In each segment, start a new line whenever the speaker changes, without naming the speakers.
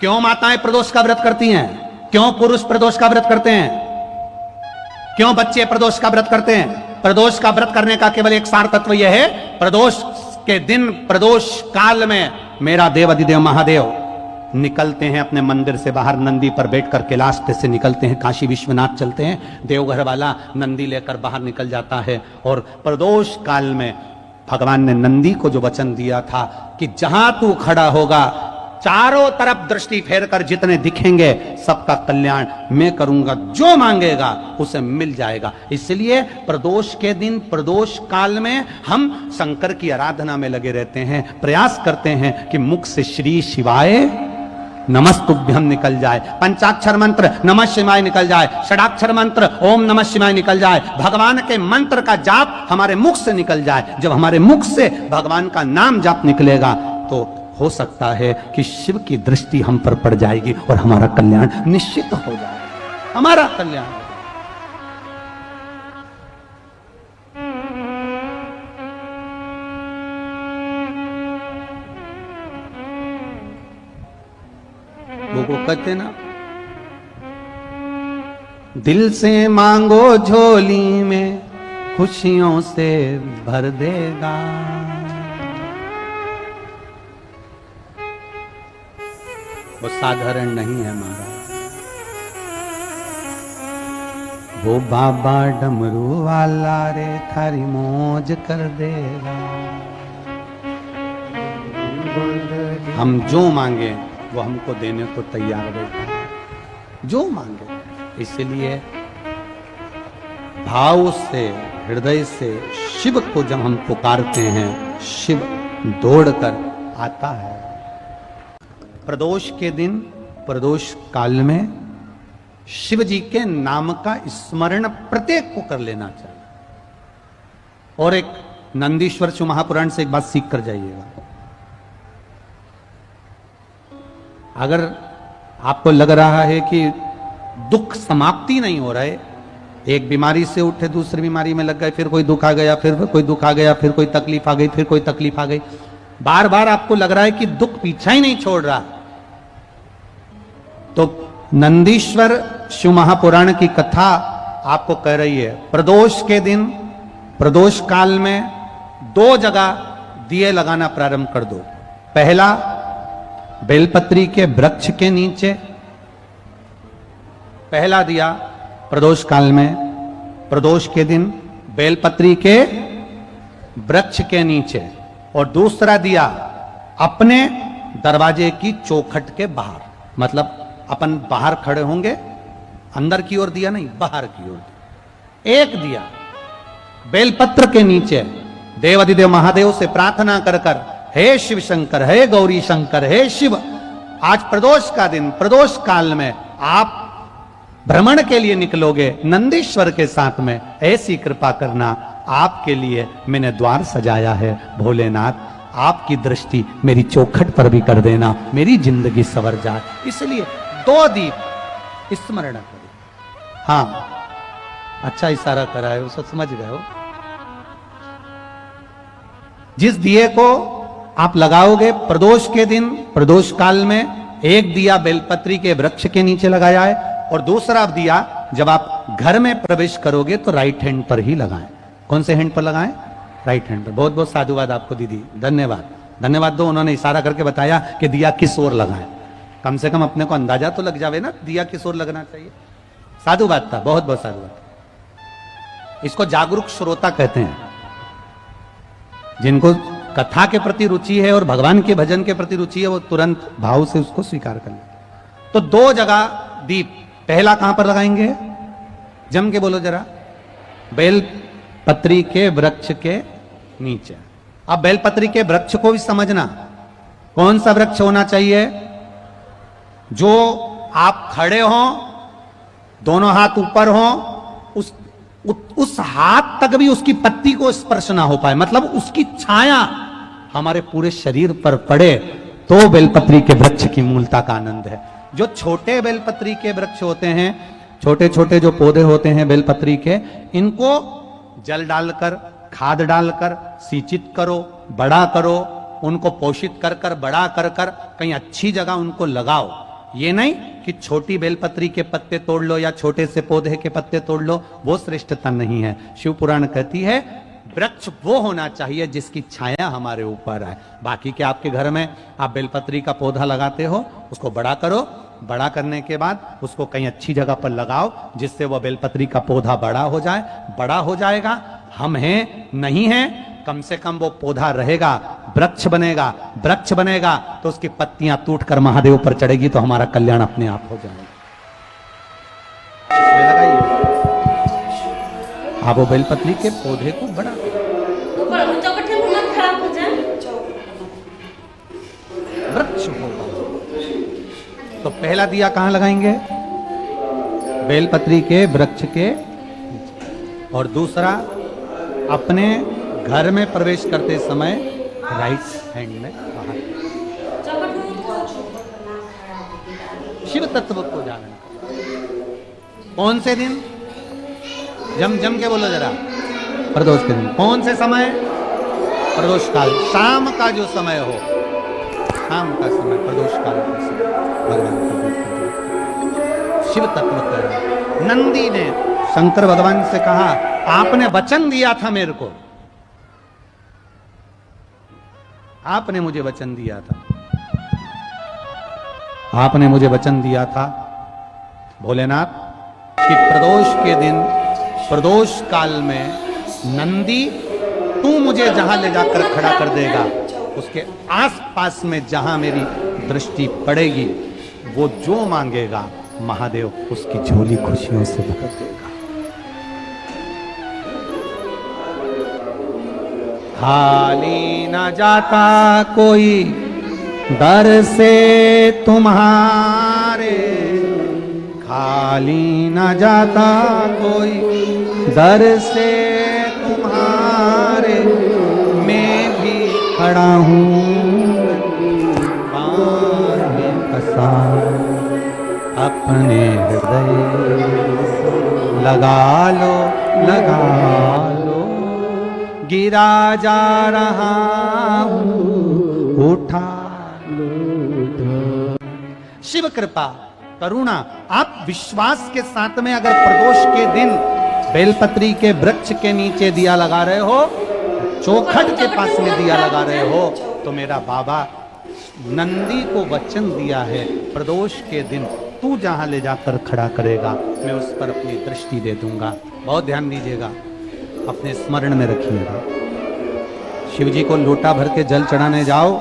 क्यों माताएं प्रदोष का व्रत करती हैं? क्यों पुरुष प्रदोष का व्रत करते हैं? क्यों बच्चे प्रदोष का व्रत करते हैं? प्रदोष का व्रत करने का केवल एक सार तत्व यह है, प्रदोष के दिन, प्रदोष काल में मेरा देव अधिदेव महादेव निकलते हैं अपने मंदिर से बाहर, नंदी पर बैठकर कैलाश से निकलते हैं, काशी विश्वनाथ चलते हैं, देवघर वाला नंदी लेकर बाहर निकल जाता है। और प्रदोष काल में भगवान ने नंदी को जो वचन दिया था कि जहां तू खड़ा होगा चारों तरफ दृष्टि फेरकर जितने दिखेंगे सबका कल्याण मैं करूंगा, जो मांगेगा उसे मिल जाएगा। इसलिए प्रदोष के दिन, प्रदोष काल में हम शंकर की आराधना में लगे रहते हैं, प्रयास करते हैं कि मुख से श्री शिवाय नमस्तुभ्यम निकल जाए, पंचाक्षर मंत्र नमः शिवाय निकल जाए, षडाक्षर मंत्र ओम नमः शिवाय निकल जाए, भगवान के मंत्र का जाप हमारे मुख से निकल जाए। जब हमारे मुख से भगवान का नाम जाप निकलेगा तो हो सकता है कि शिव की दृष्टि हम पर पड़ जाएगी और हमारा कल्याण निश्चित हो जाएगा, हमारा कल्याण। वो कहते ना, दिल से मांगो झोली में खुशियों से भर देगा। वो साधारण नहीं है महाराज, वो बाबा डमरू वाला रे थारी मौज कर देगा। हम जो मांगे वो हमको देने को तैयार बैठा है, जो मांगे। इसलिए भाव से, हृदय से शिव को जब हम पुकारते हैं, शिव दौड़कर आता है। प्रदोष के दिन, प्रदोष काल में शिव जी के नाम का स्मरण प्रत्येक को कर लेना चाहिए। और एक नंदीश्वर शिव महापुराण से एक बात सीख कर जाइएगा। अगर आपको लग रहा है कि दुख समाप्ति नहीं हो रहा है, एक बीमारी से उठे दूसरी बीमारी में लग गए, फिर कोई दुख आ गया, फिर कोई दुख आ गया, फिर कोई तकलीफ आ गई, फिर कोई तकलीफ आ गई, बार बार आपको लग रहा है कि दुख पीछा ही नहीं छोड़ रहा, तो नंदीश्वर शिव महापुराण की कथा आपको कह रही है, प्रदोष के दिन, प्रदोष काल में 2 जगह दिए लगाना प्रारंभ कर दो। पहला, बेलपत्री के वृक्ष के नीचे पहला दिया प्रदोष काल में, प्रदोष के दिन बेलपत्री के वृक्ष के नीचे, और दूसरा दिया अपने दरवाजे की चौखट के बाहर। मतलब अपन बाहर खड़े होंगे, अंदर की ओर दिया नहीं, बाहर की ओर। एक दिया बेलपत्र के नीचे देवाधिदेव महादेव से प्रार्थना कर कर, हे शिव शंकर, हे गौरी शंकर, हे शिव, आज प्रदोष का दिन, प्रदोष काल में आप भ्रमण के लिए निकलोगे नंदीश्वर के साथ में, ऐसी कृपा करना, आपके लिए मैंने द्वार सजाया है, भोलेनाथ आपकी दृष्टि मेरी चौखट पर भी कर देना, मेरी जिंदगी संवर जाए। इसलिए 2 दीप स्मरण करो। हाँ, अच्छा इशारा कराए हो, सब समझ गए हो। जिस दिए को आप लगाओगे प्रदोष के दिन, प्रदोष काल में, एक दिया बेलपत्री के वृक्ष के नीचे लगाया है, और दूसरा दिया जब आप घर में प्रवेश करोगे तो राइट हैंड पर ही लगाएं। कौन से हैंड पर लगाएं? राइट हैंड पर। बहुत बहुत साधुवाद आपको दीदी, धन्यवाद, धन्यवाद दो। उन्होंने इशारा करके बताया कि दिया किस ओर लगाएं, कम से कम अपने को अंदाजा तो लग जावे ना दिया किस ओर लगना चाहिए। साधुवाद था, बहुत बहुत साधुवाद। इसको जागरूक श्रोता कहते हैं, जिनको कथा के प्रति रुचि है और भगवान के भजन के प्रति रुचि है, वो तुरंत भाव से उसको स्वीकार कर ले। तो 2 जगह दीप, पहला कहां पर लगाएंगे? जम के बोलो जरा। बेलपत्री के वृक्ष के नीचे। अब बेलपत्री के वृक्ष को भी समझना, कौन सा वृक्ष होना चाहिए? जो आप खड़े हो, दोनों हाथ ऊपर हो, उस हाथ तक भी उसकी पत्ती को स्पर्श ना हो पाए, मतलब उसकी छाया हमारे पूरे शरीर पर पड़े, तो बेलपत्री के वृक्ष की मूलता का आनंद है। जो छोटे बेलपत्री के वृक्ष होते हैं, छोटे छोटे जो पौधे होते हैं बेलपत्री के, इनको जल डालकर, खाद डालकर सिंचित करो, बड़ा करो, उनको पोषित कर कर, बड़ा कर कर कहीं अच्छी जगह उनको लगाओ, ये नहीं कि छोटी बेलपत्री के पत्ते तोड़ लो या छोटे से पौधे के पत्ते तोड़ लो, वो श्रेष्ठता नहीं है। शिव पुराण कहती है वृक्ष वो होना चाहिए जिसकी छाया हमारे ऊपर है। बाकी के आपके घर में आप बेलपत्री का पौधा लगाते हो, उसको बड़ा करो, बड़ा करने के बाद उसको कहीं अच्छी जगह पर लगाओ जिससे वह बेलपत्री का पौधा बड़ा हो जाए। बड़ा हो जाएगा, हम हैं नहीं हैं, कम से कम वो पौधा रहेगा, वृक्ष बनेगा। वृक्ष बनेगा तो उसकी पत्तियां टूटकर महादेव पर चढ़ेगी तो हमारा कल्याण अपने आप हो जाएगा। आप वो बेलपत्री के पौधे को बड़ा वृक्ष होगा। तो पहला दिया कहां लगाएंगे? बेलपत्री के वृक्ष के। और दूसरा, अपने घर में प्रवेश करते समय राइट हैंड में बाहर। शिव तत्व को जानना। कौन से दिन? जम जम के बोलो जरा। प्रदोष के दिन। कौन से समय? प्रदोष काल, शाम का जो समय हो, शाम का समय, प्रदोष काल का समय भगवान का शिव तत्व का। नंदी ने शंकर भगवान से कहा, आपने वचन दिया था मेरे को, आपने मुझे वचन दिया था, आपने मुझे वचन दिया था भोलेनाथ कि प्रदोष के दिन, प्रदोष काल में नंदी तू मुझे जहां ले जाकर खड़ा कर देगा, उसके आसपास में जहां मेरी दृष्टि पड़ेगी, वो जो मांगेगा महादेव उसकी झोली खुशियों से भर देगा। खाली न जाता कोई दर से तुम्हारे, खाली न जाता कोई दर से तुम्हारे, मैं भी खड़ा हूँ बाहें पसार, अपने हृदय लगा लो, लगा लो, गिरा जा रहा हूँ, उठा लो। शिव कृपा करुणा। आप विश्वास के साथ में अगर प्रदोष के दिन बेलपत्री के वृक्ष के नीचे दिया लगा रहे हो, चौखट के पास में दिया लगा रहे हो, तो मेरा बाबा नंदी को वचन दिया है प्रदोष के दिन तू जहां ले जाकर खड़ा करेगा मैं उस पर अपनी दृष्टि दे दूंगा। बहुत ध्यान दीजिएगा, अपने स्मरण में रखिएगा। शिव जी को लोटा भर के जल चढ़ाने जाओ,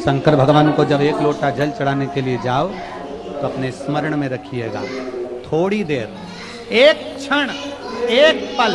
शंकर भगवान को जब एक लोटा जल चढ़ाने के लिए जाओ तो अपने स्मरण में रखिएगा, थोड़ी देर, एक क्षण, एक पल,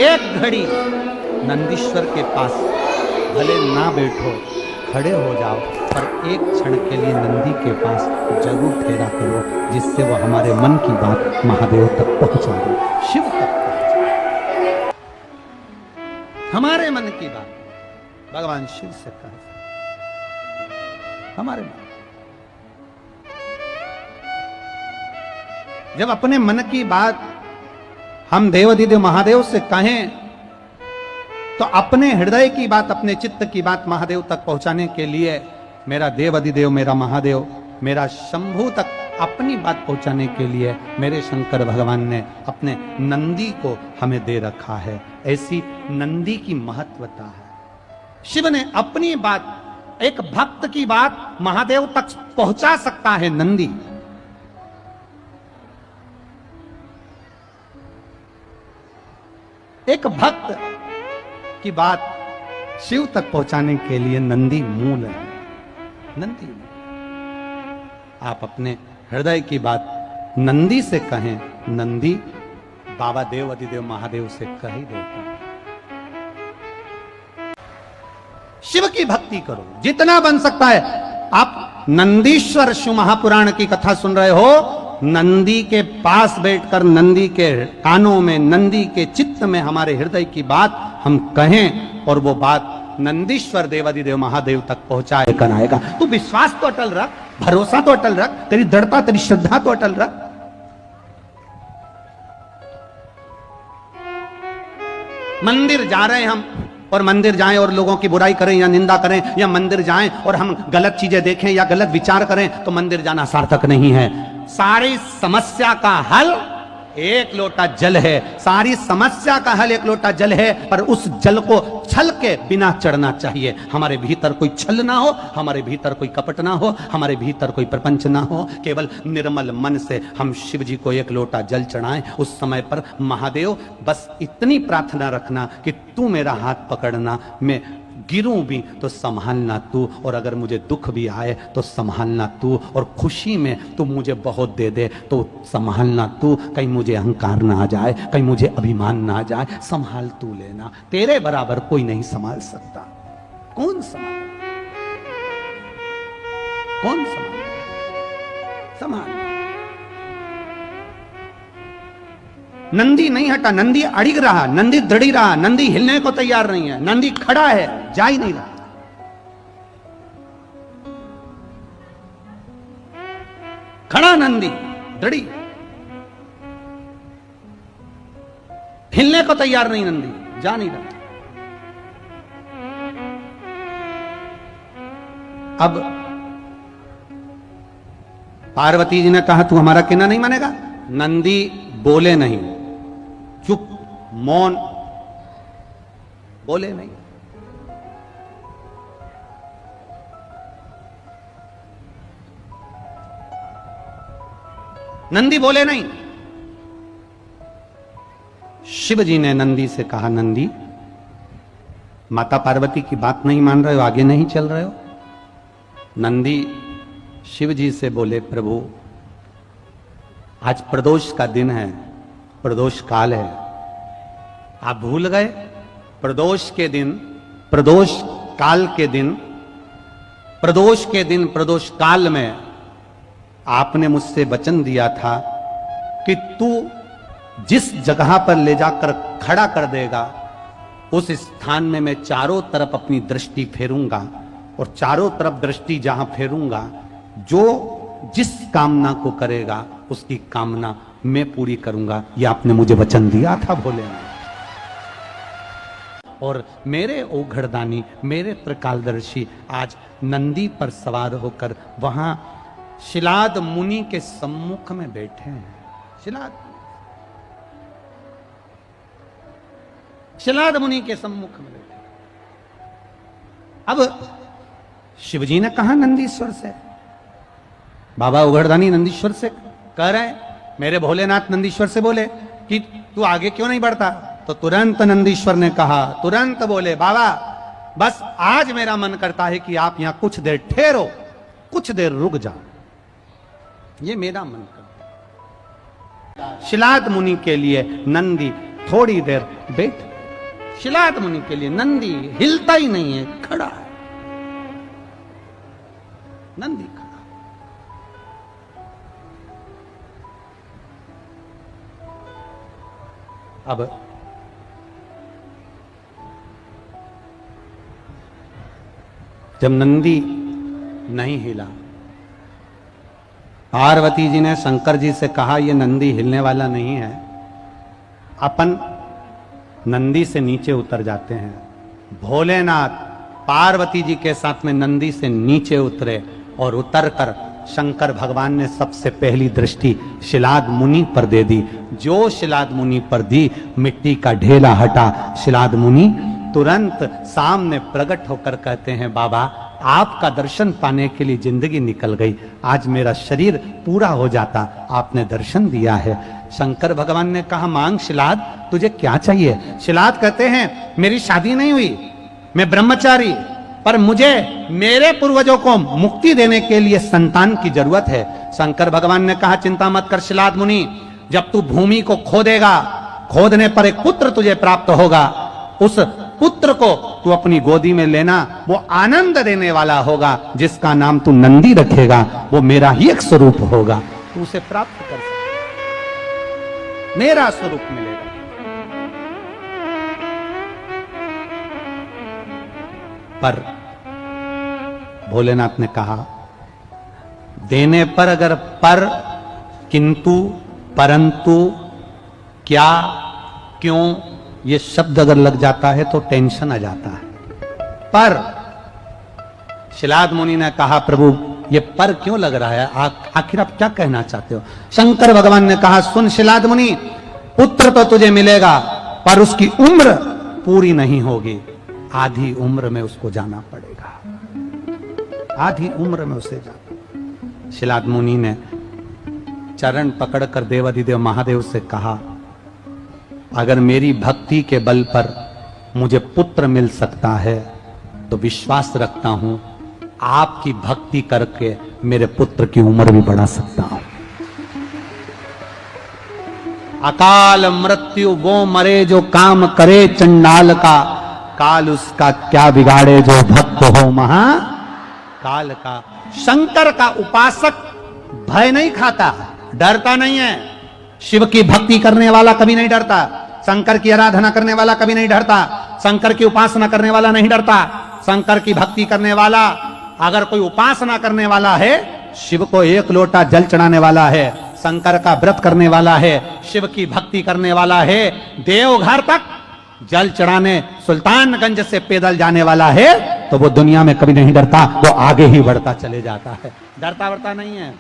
एक घड़ी नंदीश्वर के पास भले ना बैठो, खड़े हो जाओ, पर एक क्षण के लिए नंदी के पास जरूर ठहरा करो, जिससे वो हमारे मन की बात महादेव तक पहुंचा दे, शिव तक पहुंचा। हमारे मन की बात भगवान शिव से कह, हमारे मन। जब अपने मन की बात हम देवाधिदेव महादेव से कहें तो अपने हृदय की बात, अपने चित्त की बात महादेव तक पहुंचाने के लिए मेरा देवाधिदेव, मेरा महादेव, मेरा शंभू तक अपनी बात पहुंचाने के लिए मेरे शंकर भगवान ने अपने नंदी को हमें दे रखा है। ऐसी नंदी की महत्वता है। शिव ने अपनी बात, एक भक्त की बात महादेव तक पहुंचा सकता है नंदी। एक भक्त की बात शिव तक पहुंचाने के लिए नंदी मूल है। नंदी, आप अपने हृदय की बात नंदी से कहें, नंदी बाबा देव अधिदेव महादेव से कह ही देता है। शिव की भक्ति करो जितना बन सकता है। आप नंदीश्वर शिव महापुराण की कथा सुन रहे हो, नंदी के पास बैठकर नंदी के कानों में, नंदी के चित्त में हमारे हृदय की बात हम कहें और वो बात नंदीश्वर देवाधिदेव महादेव तक पहुंचाए कर आएगा। तू विश्वास तो अटल रख, भरोसा तो अटल रख, तेरी दृढ़ता, तेरी श्रद्धा तो अटल रख। मंदिर जा रहे हैं हम, और मंदिर जाएं और लोगों की बुराई करें या निंदा करें, या मंदिर जाएं और हम गलत चीजें देखें या गलत विचार करें, तो मंदिर जाना सार्थक नहीं है। सारी समस्या का हल एक लोटा जल है, सारी समस्या का हल एक लोटा जल है, पर उस जल को छल के बिना चढ़ना चाहिए। हमारे भीतर कोई छल ना हो, हमारे भीतर कोई कपट ना हो, हमारे भीतर कोई प्रपंच ना हो। केवल निर्मल मन से हम शिव जी को एक लोटा जल चढ़ाएं। उस समय पर महादेव बस इतनी प्रार्थना रखना कि तू मेरा हाथ पकड़ना, मैं गिरूं भी तो संभालना तू, और अगर मुझे दुख भी आए तो संभालना तू, और खुशी में तू मुझे बहुत दे दे तो संभालना तू। कहीं मुझे अहंकार ना आ जाए, कहीं मुझे अभिमान ना आ जाए, संभाल तू लेना। तेरे बराबर कोई नहीं संभाल सकता। कौन संभाल, कौन संभाल? नंदी नहीं हटा, नंदी अड़िग रहा, नंदी दृढ़ी रहा, नंदी हिलने को तैयार नहीं है, नंदी खड़ा है, जा ही नहीं रहा। खड़ा नंदी दृढ़ी, हिलने को तैयार नहीं, नंदी जा नहीं रहा। अब पार्वती जी ने कहा तू हमारा कहना नहीं मानेगा। नंदी बोले नहीं, चुप, मौन, बोले नहीं। नंदी बोले नहीं। शिव जी ने नंदी से कहा, नंदी माता पार्वती की बात नहीं मान रहे हो, आगे नहीं चल रहे हो। नंदी शिव जी से बोले, प्रभु आज प्रदोष का दिन है, प्रदोष काल है, आप भूल गए? प्रदोष के दिन, प्रदोष काल के दिन, प्रदोष के दिन, प्रदोष काल में आपने मुझसे वचन दिया था कि तू जिस जगह पर ले जाकर खड़ा कर देगा उस स्थान में मैं चारों तरफ अपनी दृष्टि फेरूंगा, और चारों तरफ दृष्टि जहां फेरूंगा, जो जिस कामना को करेगा उसकी कामना मैं पूरी करूंगा। यह आपने मुझे वचन दिया था भोलेनाथ। और मेरे ओघड़दानी, मेरे त्रिकालदर्शी आज नंदी पर सवार होकर वहां शिलाद मुनि के सम्मुख में बैठे हैं। शिलाद मुनि के सम्मुख में बैठे। अब शिवजी ने कहा नंदीश्वर से, बाबा उघड़दानी नंदीश्वर से कह रहे, मेरे भोलेनाथ नंदीश्वर से बोले कि तू आगे क्यों नहीं बढ़ता? तो तुरंत नंदीश्वर ने कहा, तुरंत बोले, बाबा बस आज मेरा मन करता है कि आप यहां कुछ देर ठहरो, कुछ देर रुक जाओ, ये मेरा मन करता है। शिलाद मुनि के लिए नंदी थोड़ी देर बैठ, शिलाद मुनि के लिए नंदी हिलता ही नहीं है, खड़ा है। नंदी खड़ा। अब जब नंदी नहीं हिला, पार्वती जी ने शंकर जी से कहा यह नंदी हिलने वाला नहीं है। अपन नंदी से नीचे उतर जाते हैं। भोलेनाथ पार्वती जी के साथ में नंदी से नीचे उतरे और उतरकर शंकर भगवान ने सबसे पहली दृष्टि शिलाद मुनि पर दे दी। जो शिलाद मुनि पर दी, मिट्टी का ढेला हटा। शिलाद मुनि तुरंत सामने प्रकट होकर कहते हैं, बाबा आपका दर्शन पाने के लिए जिंदगी निकल गई, आज मेरा शरीर पूरा हो जाता, आपने दर्शन दिया है। शंकर भगवान ने कहा, मांग शिलाद, तुझे क्या चाहिए? शिलाद कहते हैं, मेरी शादी नहीं हुई, मैं ब्रह्मचारी, पर मुझे मेरे पूर्वजों को मुक्ति देने के लिए संतान की जरूरत है। शंकर भगवान ने कहा, चिंता मत कर शिलाद मुनि, जब तू भूमि को खोदेगा, खोदने पर एक पुत्र तुझे प्राप्त होगा। उस पुत्र को तू अपनी गोदी में लेना, वो आनंद देने वाला होगा, जिसका नाम तू नंदी रखेगा, वो मेरा ही एक स्वरूप होगा, तू उसे प्राप्त कर सकता, मेरा स्वरूप मिलेगा। पर भोलेनाथ ने कहा, देने पर अगर पर, किंतु, परंतु, क्या, क्यों, ये शब्द अगर लग जाता है तो टेंशन आ जाता है। पर शिलाद मुनि ने कहा, प्रभु ये पर क्यों लग रहा है, आखिर आप क्या कहना चाहते हो? शंकर भगवान ने कहा, सुन शिलाद मुनि, पुत्र तो तुझे मिलेगा पर उसकी उम्र पूरी नहीं होगी, आधी उम्र में उसको जाना पड़ेगा, आधी उम्र में उसे जाना। शिलाद मुनि ने चरण पकड़कर देवाधिदेव महादेव से कहा, अगर मेरी भक्ति के बल पर मुझे पुत्र मिल सकता है तो विश्वास रखता हूं आपकी भक्ति करके मेरे पुत्र की उम्र भी बढ़ा सकता हूं। अकाल मृत्यु वो मरे जो काम करे चंडाल का, काल उसका क्या बिगाड़े जो भक्त हो महा काल का। शंकर का उपासक भय नहीं खाता, डरता नहीं है। शिव की भक्ति करने वाला कभी नहीं डरता, शंकर की आराधना करने वाला कभी नहीं डरता, शंकर की उपासना करने वाला नहीं डरता। शंकर की भक्ति करने वाला, अगर कोई उपासना करने वाला है, शिव को एक लोटा जल चढ़ाने वाला है, शंकर का व्रत करने वाला है, शिव की भक्ति करने वाला है, देवघर तक जल चढ़ाने सुल्तानगंज से पैदल जाने वाला है, तो वो दुनिया में कभी नहीं डरता, वो आगे ही बढ़ता चले जाता है, डरता वरता नहीं है।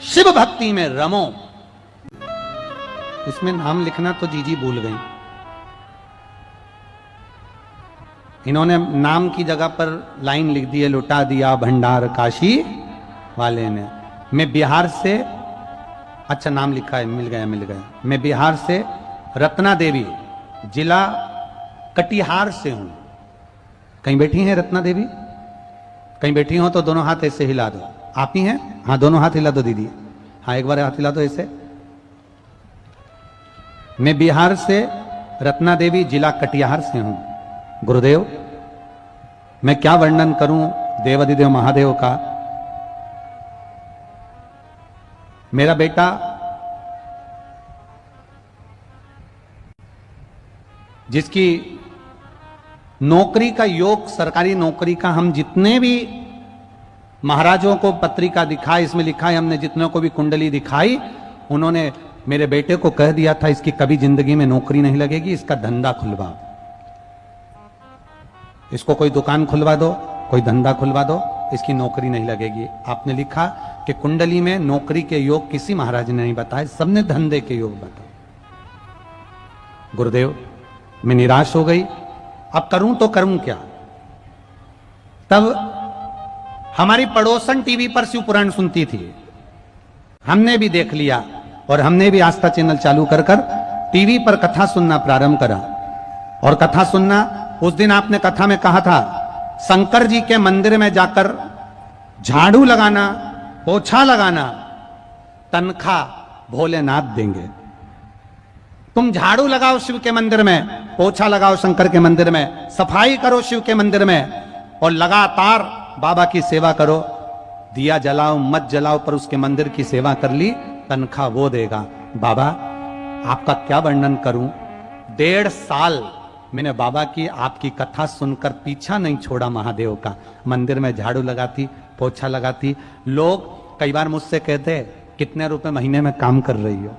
शिव भक्ति में रमो। इसमें नाम लिखना तो जीजी भूल गई, इन्होंने नाम की जगह पर लाइन लिख दी है, लुटा दिया भंडार काशी वाले ने। मैं बिहार से, अच्छा नाम लिखा है, मिल गया। मैं बिहार से रत्ना देवी, जिला कटिहार से हूं। कहीं बैठी हैं रत्ना देवी? कहीं बैठी हो तो दोनों हाथ ऐसे हिला दो। आप ही हैं? हाँ, दोनों हाथ हिला दो दीदी। हाँ, एक बार हाथ हिला दो ऐसे। मैं बिहार से रत्ना देवी, जिला कटिहार से हूं। गुरुदेव, मैं क्या वर्णन करूं देवाधिदेव महादेव का। मेरा बेटा जिसकी नौकरी का योग, सरकारी नौकरी का, हम जितने भी महाराजों को पत्रिका दिखाई, इसमें लिखा है, हमने जितने को भी कुंडली दिखाई, उन्होंने मेरे बेटे को कह दिया था इसकी कभी जिंदगी में नौकरी नहीं लगेगी, इसका धंधा खुलवा, इसको कोई दुकान खुलवा दो, कोई धंधा खुलवा दो, इसकी नौकरी नहीं लगेगी। आपने लिखा कि कुंडली में नौकरी के योग किसी महाराज ने नहीं बताए, सबने धंधे के योग बताए। गुरुदेव, मैं निराश हो गई, अब करूं तो करूं क्या। तब हमारी पड़ोसन टीवी पर शिव पुराण सुनती थी, हमने भी देख लिया और हमने भी आस्था चैनल चालू कर टीवी पर कथा सुनना प्रारंभ करा। और कथा सुनना, उस दिन आपने कथा में कहा था, शंकर जी के मंदिर में जाकर झाड़ू लगाना, पोछा लगाना, तनख्वाह भोलेनाथ देंगे। तुम झाड़ू लगाओ शिव के मंदिर में, पोछा लगाओ शंकर के मंदिर में, सफाई करो शिव के मंदिर में, और लगातार बाबा की सेवा करो, दिया जलाओ मत जलाओ, पर उसके मंदिर की सेवा कर ली, तनख्वाह वो देगा। बाबा, आपका क्या वर्णन करूं, 1.5 साल मैंने बाबा की आपकी कथा सुनकर पीछा नहीं छोड़ा महादेव का। मंदिर में झाड़ू लगाती, पोछा लगाती। लोग कई बार मुझसे कहते, कितने रुपए महीने में काम कर रही हो?